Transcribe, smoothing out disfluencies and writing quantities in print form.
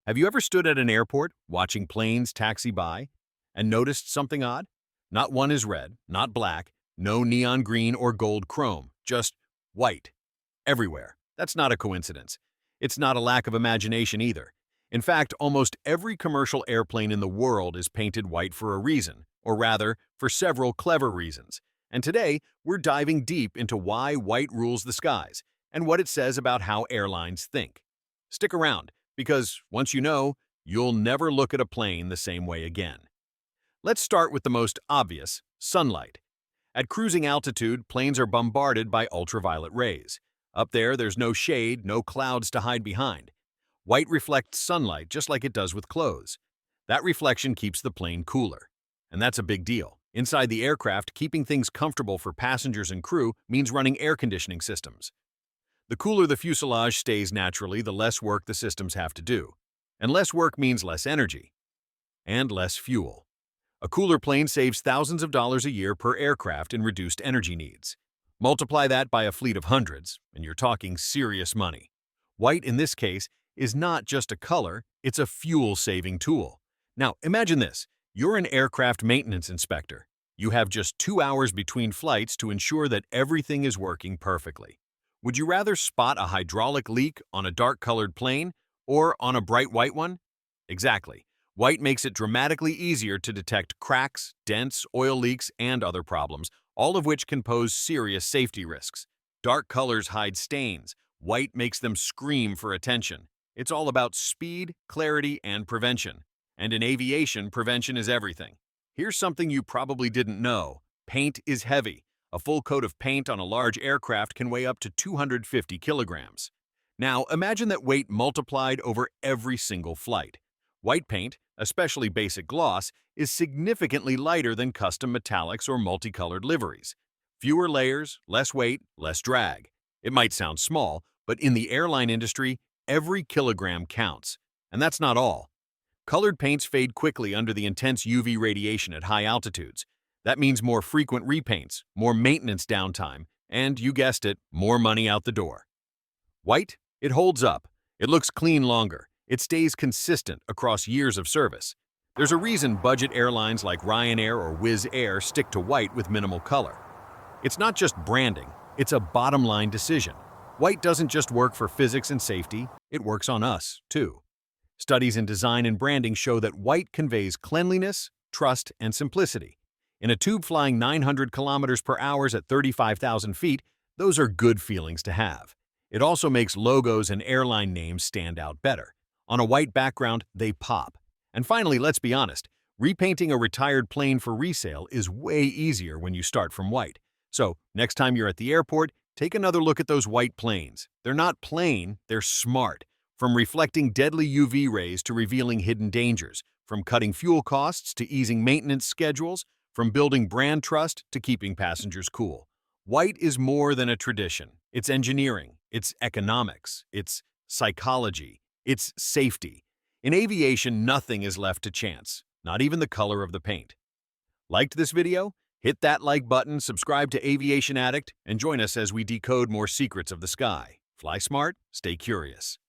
Have you ever stood at an airport watching planes taxi by and noticed something odd? Not one is red, not black, no neon green or gold chrome, just white everywhere. That's not a coincidence. It's not a lack of imagination either. In fact, almost every commercial airplane in the world is painted white for a reason, or rather, for several clever reasons. And today, we're diving deep into why white rules the skies and what it says about how airlines think. Stick around, because once you know, you'll never look at a plane the same way again. Let's start with the most obvious, sunlight. At cruising altitude, planes are bombarded by ultraviolet rays. Up there, there's no shade, no clouds to hide behind. White reflects sunlight just like it does with clothes. That reflection keeps the plane cooler. And that's a big deal. Inside the aircraft, keeping things comfortable for passengers and crew means running air conditioning systems. The cooler the fuselage stays naturally, the less work the systems have to do. And less work means less energy. And less fuel. A cooler plane saves thousands of dollars a year per aircraft in reduced energy needs. Multiply that by a fleet of hundreds, and you're talking serious money. White, in this case, is not just a color, it's a fuel-saving tool. Now, imagine this. You're an aircraft maintenance inspector. You have just 2 hours between flights to ensure that everything is working perfectly. Would you rather spot a hydraulic leak on a dark-colored plane or on a bright white one? Exactly. White makes it dramatically easier to detect cracks, dents, oil leaks, and other problems, all of which can pose serious safety risks. Dark colors hide stains. White makes them scream for attention. It's all about speed, clarity, and prevention. And in aviation, prevention is everything. Here's something you probably didn't know. Paint is heavy. A full coat of paint on a large aircraft can weigh up to 250 kilograms. Now, imagine that weight multiplied over every single flight. White paint, especially basic gloss, is significantly lighter than custom metallics or multicolored liveries. Fewer layers, less weight, less drag. It might sound small, but in the airline industry, every kilogram counts. And that's not all. Colored paints fade quickly under the intense UV radiation at high altitudes. That means more frequent repaints, more maintenance downtime, and, you guessed it, more money out the door. White? It holds up. It looks clean longer. It stays consistent across years of service. There's a reason budget airlines like Ryanair or Wizz Air stick to white with minimal color. It's not just branding, it's a bottom-line decision. White doesn't just work for physics and safety, it works on us, too. Studies in design and branding show that white conveys cleanliness, trust, and simplicity. In a tube flying 900 kilometers per hour at 35,000 feet, those are good feelings to have. It also makes logos and airline names stand out better. On a white background, they pop. And finally, let's be honest, repainting a retired plane for resale is way easier when you start from white. So, next time you're at the airport, take another look at those white planes. They're not plain, they're smart. From reflecting deadly UV rays to revealing hidden dangers, from cutting fuel costs to easing maintenance schedules, from building brand trust to keeping passengers cool. White is more than a tradition. It's engineering, it's economics, it's psychology, it's safety. In aviation, nothing is left to chance, not even the color of the paint. Liked this video? Hit that like button, subscribe to Aviation Addict, and join us as we decode more secrets of the sky. Fly smart, stay curious.